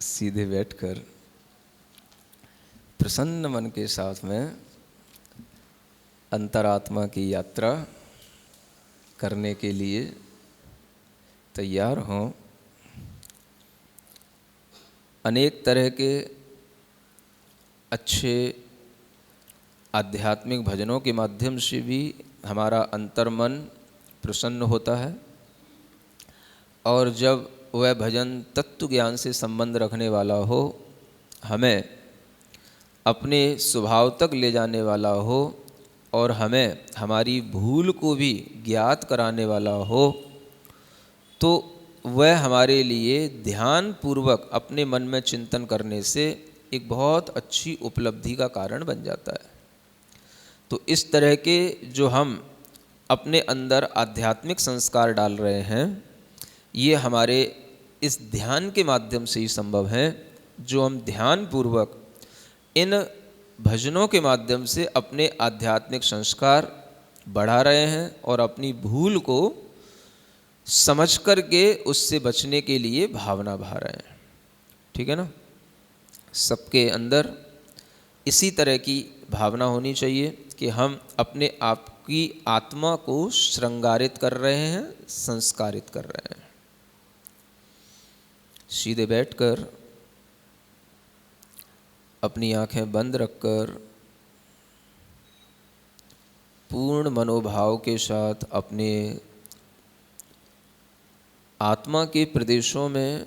सीधे बैठकर प्रसन्न मन के साथ में अंतरात्मा की यात्रा करने के लिए तैयार हों। अनेक तरह के अच्छे आध्यात्मिक भजनों के माध्यम से भी हमारा अंतर्मन प्रसन्न होता है, और जब वह भजन तत्व ज्ञान से संबंध रखने वाला हो, हमें अपने स्वभाव तक ले जाने वाला हो और हमें हमारी भूल को भी ज्ञात कराने वाला हो, तो वह हमारे लिए ध्यान पूर्वक अपने मन में चिंतन करने से एक बहुत अच्छी उपलब्धि का कारण बन जाता है। तो इस तरह के जो हम अपने अंदर आध्यात्मिक संस्कार डाल रहे हैं, ये हमारे इस ध्यान के माध्यम से ही संभव है, जो हम ध्यान पूर्वक इन भजनों के माध्यम से अपने आध्यात्मिक संस्कार बढ़ा रहे हैं और अपनी भूल को समझ कर के उससे बचने के लिए भावना बहा रहे हैं। ठीक है ना? सबके अंदर इसी तरह की भावना होनी चाहिए कि हम अपने आप की आत्मा को श्रृंगारित कर रहे हैं, संस्कारित कर रहे हैं। सीधे बैठकर अपनी आंखें बंद रखकर पूर्ण मनोभाव के साथ अपने आत्मा के प्रदेशों में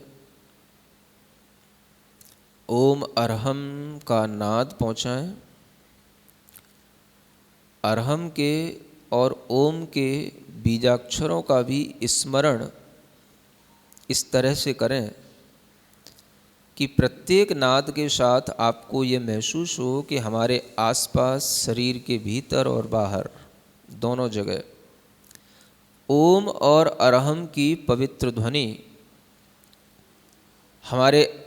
ओम अरहम का नाद पहुँचाएं। अरहम के और ओम के बीजाक्षरों का भी स्मरण इस तरह से करें कि प्रत्येक नाद के साथ आपको ये महसूस हो कि हमारे आसपास, शरीर के भीतर और बाहर दोनों जगह ओम और अरहम की पवित्र ध्वनि हमारे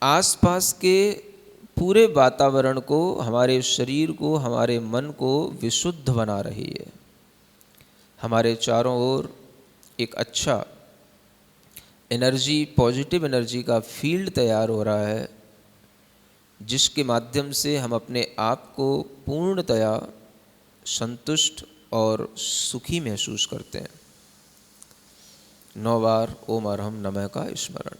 आसपास के पूरे वातावरण को, हमारे शरीर को, हमारे मन को विशुद्ध बना रही है। हमारे चारों ओर एक अच्छा एनर्जी, पॉजिटिव एनर्जी का फील्ड तैयार हो रहा है, जिसके माध्यम से हम अपने आप को पूर्णतया संतुष्ट और सुखी महसूस करते हैं। 9 बार ओम अरहम नमः का स्मरण।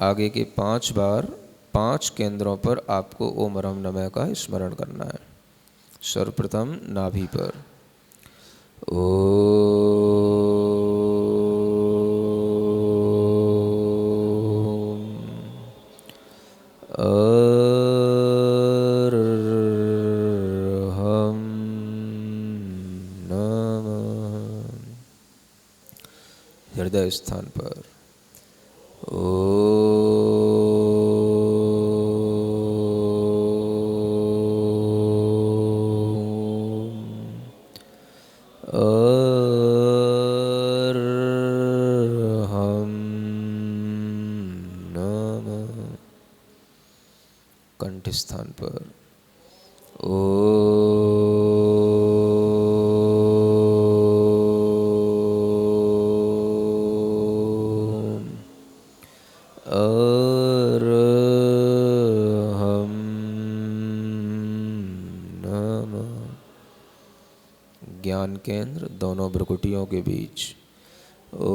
आगे के 5 बार 5 केंद्रों पर आपको ओम अरहम नमः का स्मरण करना है। सर्वप्रथम नाभि पर अरहम नमः। हृदय स्थान पर स्थान पर अरहम नमः। ज्ञान केंद्र दोनों भ्रुकुटियों के बीच ओम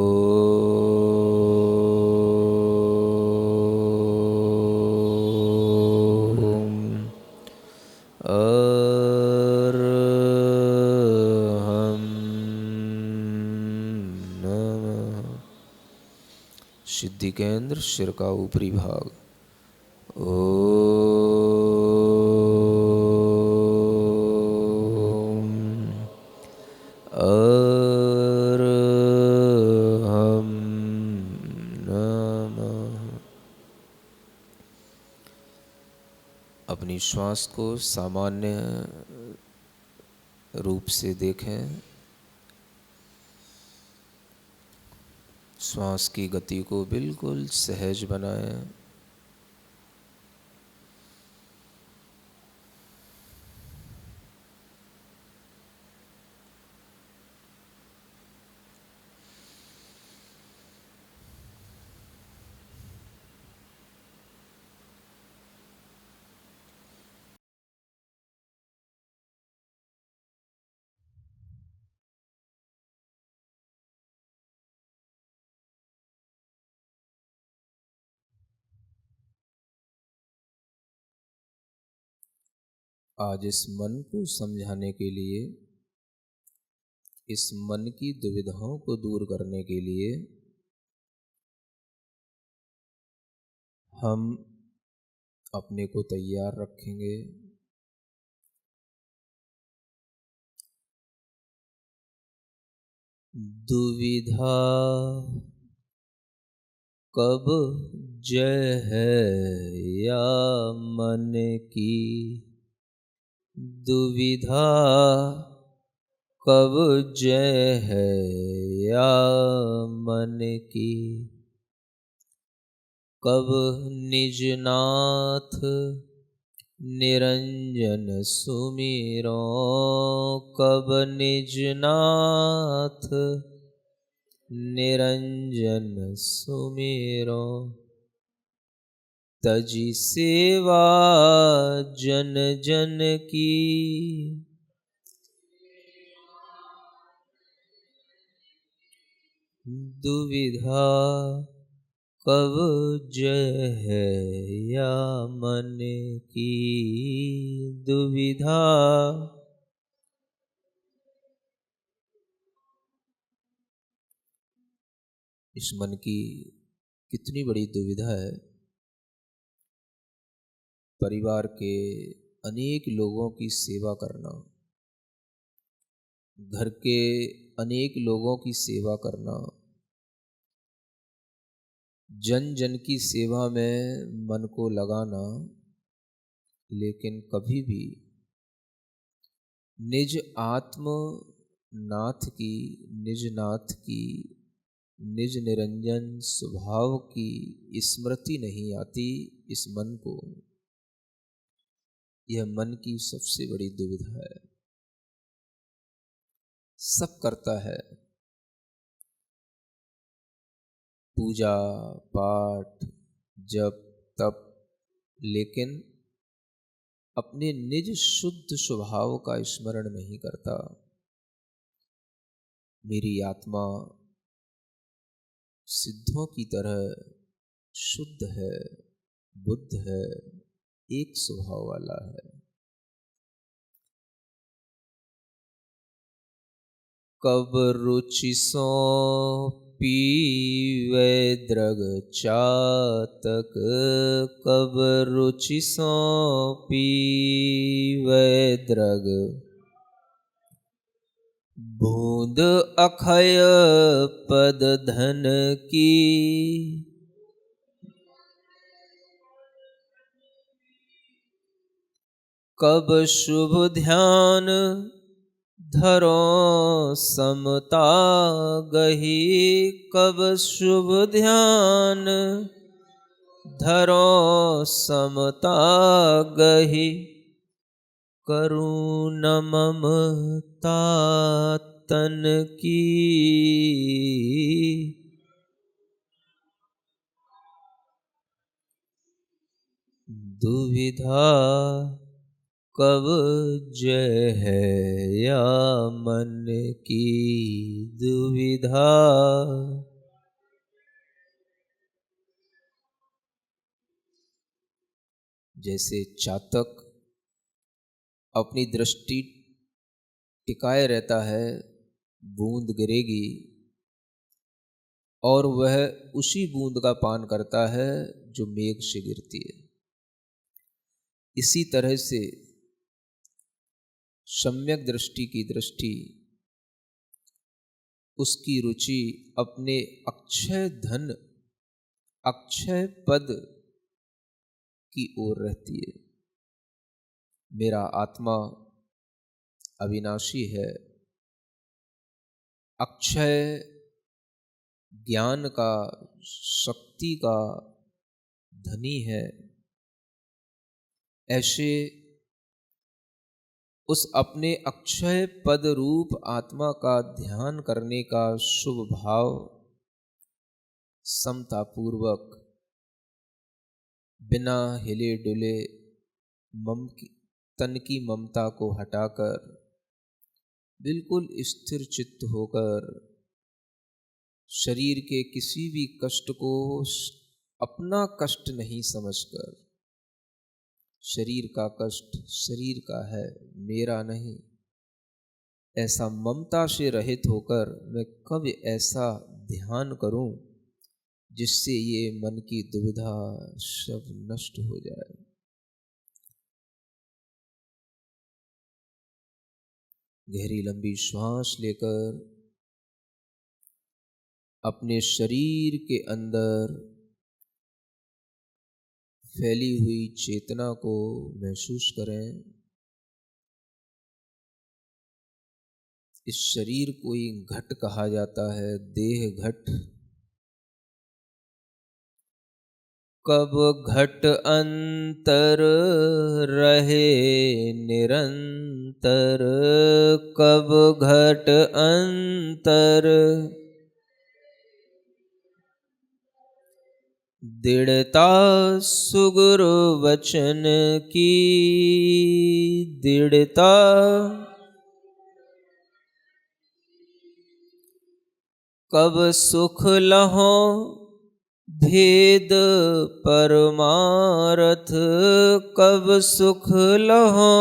अरहं नमः। सिद्धि केंद्र सिर का ऊपरी भाग। ओम अरहं नमः। अपनी श्वास को सामान्य रूप से देखें। श्वास की गति को बिल्कुल सहज बनाएं। आज इस मन को समझाने के लिए, इस मन की दुविधाओं को दूर करने के लिए हम अपने को तैयार रखेंगे। दुविधा कब जय है या मन की, दुविधा कब जय है या मन की। कब निजनाथ निरंजन सुमिरो, कब निजनाथ निरंजन सुमिरो। तजी सेवा जन जन की, दुविधा कब जय है या मन की, दुविधा। इस मन की कितनी बड़ी दुविधा है। परिवार के अनेक लोगों की सेवा करना, घर के अनेक लोगों की सेवा करना, जन जन की सेवा में मन को लगाना, लेकिन कभी भी निज आत्म नाथ की, निज नाथ की, निज निरंजन स्वभाव की स्मृति नहीं आती इस मन को। यह मन की सबसे बड़ी दुविधा है। सब करता है, पूजा पाठ जप तप, लेकिन अपने निज शुद्ध स्वभाव का स्मरण नहीं करता। मेरी आत्मा सिद्धों की तरह शुद्ध है, बुद्ध है, एक स्वभाव वाला है। कब रुचि सो पीवे द्रग चातक, कब रुचि सो पीवे द्रग। बूंद अक्षय पद धन की, कब शुभ ध्यान धरो समता गही, कब शुभ ध्यान धरो समता गही। करुण ममता तन की, दुविधा कब जय है या मन की दुविधा। जैसे चातक अपनी दृष्टि टिकाए रहता है, बूंद गिरेगी और वह उसी बूंद का पान करता है जो मेघ से गिरती है। इसी तरह से सम्यक दृष्टि की दृष्टि, उसकी रुचि अपने अक्षय धन, अक्षय पद की ओर रहती है। मेरा आत्मा अविनाशी है, अक्षय ज्ञान का, शक्ति का धनी है। ऐसे उस अपने अक्षय पद रूप आत्मा का ध्यान करने का शुभ भाव समतापूर्वक, बिना हिले डुले, तन की ममता को हटाकर बिल्कुल स्थिर चित्त होकर शरीर के किसी भी कष्ट को अपना कष्ट नहीं समझकर, शरीर का कष्ट शरीर का है, मेरा नहीं, ऐसा ममता से रहित होकर मैं कब ऐसा ध्यान करूं जिससे ये मन की दुविधा सब नष्ट हो जाए। गहरी लंबी श्वास लेकर अपने शरीर के अंदर फैली हुई चेतना को महसूस करें। इस शरीर को ही घट कहा जाता है, देह घट। कब घट अंतर रहे निरंतर, कब घट अंतर दृढ़ता सुगुरु वचन की दृढ़ता, कब सुख लहो भेद परमारथ, कब सुख लहो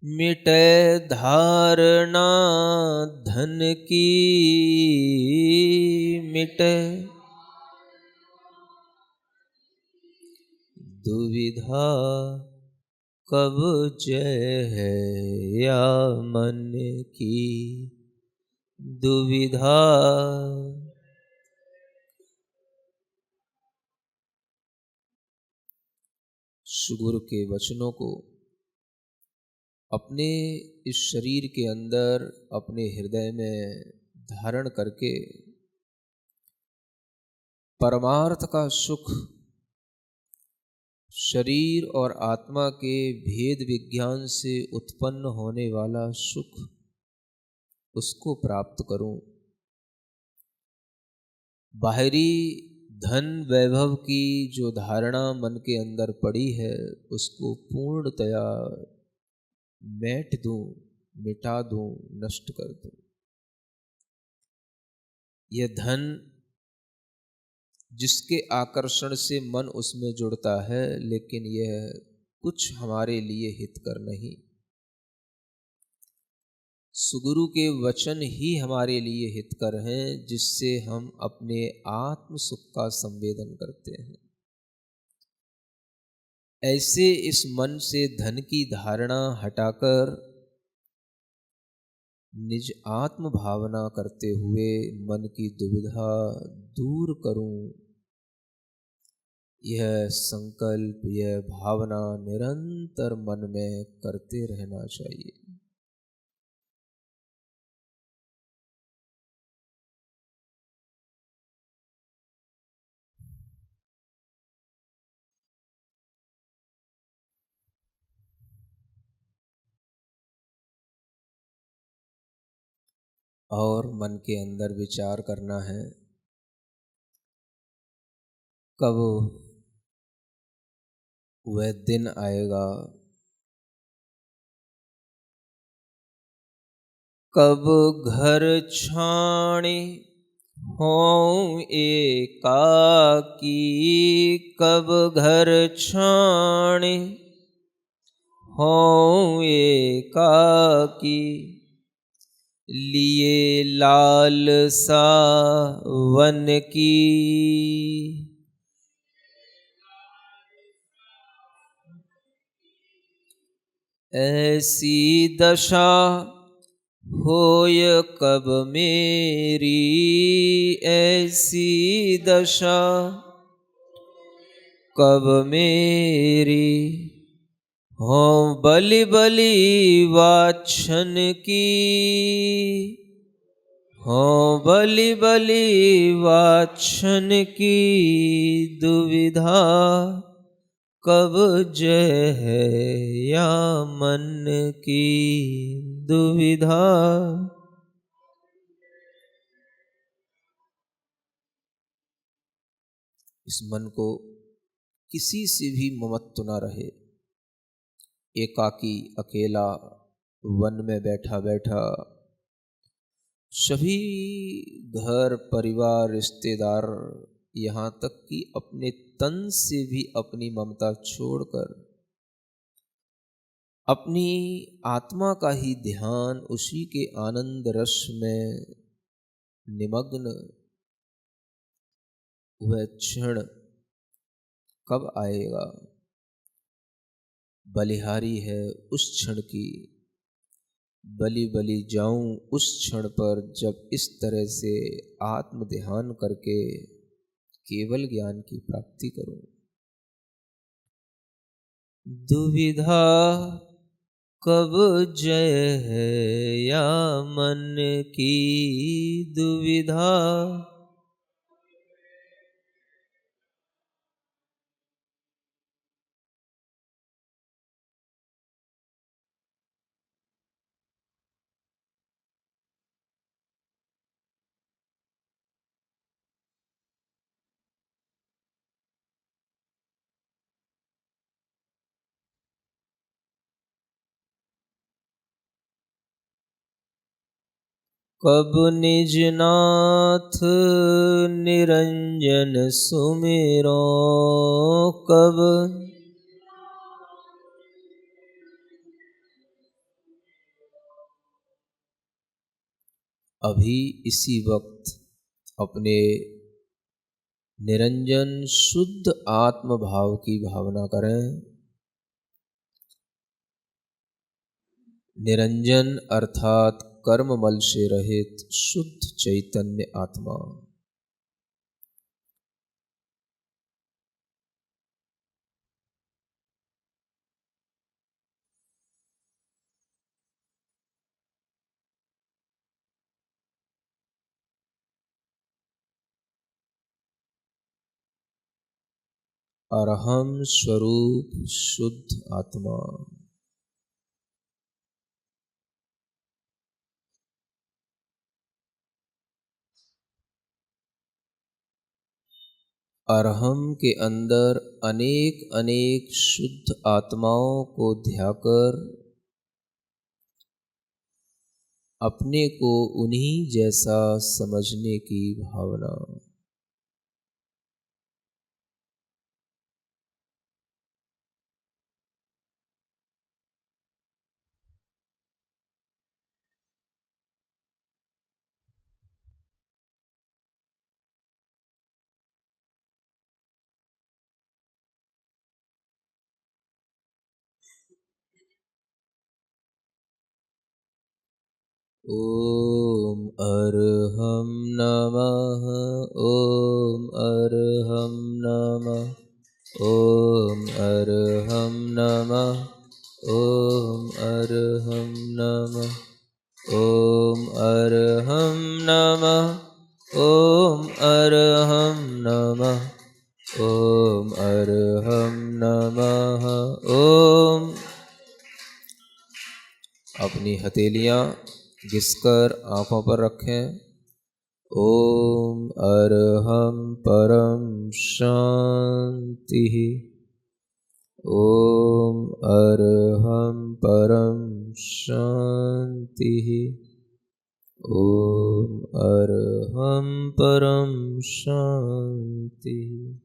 मिटे धारणा धन की मिटे दुविधा, कब जय है या मन की दुविधा। सुगुरु के वचनों को अपने इस शरीर के अंदर, अपने हृदय में धारण करके परमार्थ का सुख, शरीर और आत्मा के भेद विज्ञान से उत्पन्न होने वाला सुख, उसको प्राप्त करूं। बाहरी धन वैभव की जो धारणा मन के अंदर पड़ी है, उसको पूर्णतया मैट दूं, मिटा दूं, नष्ट कर दूं। यह धन जिसके आकर्षण से मन उसमें जुड़ता है, लेकिन यह कुछ हमारे लिए हितकर नहीं। सुगुरु के वचन ही हमारे लिए हितकर हैं, जिससे हम अपने आत्म सुख का संवेदन करते हैं। ऐसे इस मन से धन की धारणा हटाकर निज आत्म भावना करते हुए मन की दुविधा दूर करूं, यह संकल्प, यह भावना निरंतर मन में करते रहना चाहिए। और मन के अंदर विचार करना है, कब वह दिन आएगा कब घर छाणे हों एकाकी, कब घर छाणे हों एकाकी, लिए लालसा वन की, ऐसी दशा होय कब मेरी, ऐसी दशा कब मेरी, हो बलि बलि वाछन की, हो बलि बलि वाछन की दुविधा, कब जय है या मन की दुविधा। इस मन को किसी से भी ममत्व न रहे। एकाकी अकेला वन में बैठा बैठा सभी घर परिवार रिश्तेदार यहाँ तक कि अपने तन से भी अपनी ममता छोड़कर अपनी आत्मा का ही ध्यान उसी के आनंद रस में निमग्न, वह क्षण कब आएगा? बलिहारी है उस क्षण की, बलि बलि जाऊं उस क्षण पर जब इस तरह से आत्म ध्यान करके केवल ज्ञान की प्राप्ति करूं। दुविधा कब जय है या मन की दुविधा, कब निजनाथ निरंजन सुमिरो, कब अभी इसी वक्त अपने निरंजन शुद्ध आत्म भाव की भावना करें। निरंजन अर्थात कर्ममल से रहित शुद्ध चैतन्य आत्मा। अरहम स्वरूप शुद्ध आत्मा। अरहम के अंदर अनेक अनेक शुद्ध आत्माओं को ध्याकर अपने को उन्हीं जैसा समझने की भावना। ओम अरहम नमः, ओम अरहम नमः, ओम अरहम नमः, ओम अरहम नमः, ओम अरहम नमः, ओम अरहम नमः, ओम अरहम नमः। ओम। अपनी हथेलियाँ घिसकर आँखों पर रखें। ओम अरहम परम शांति, ओम अरहं परम शांति। ओम अरहं परम शांति।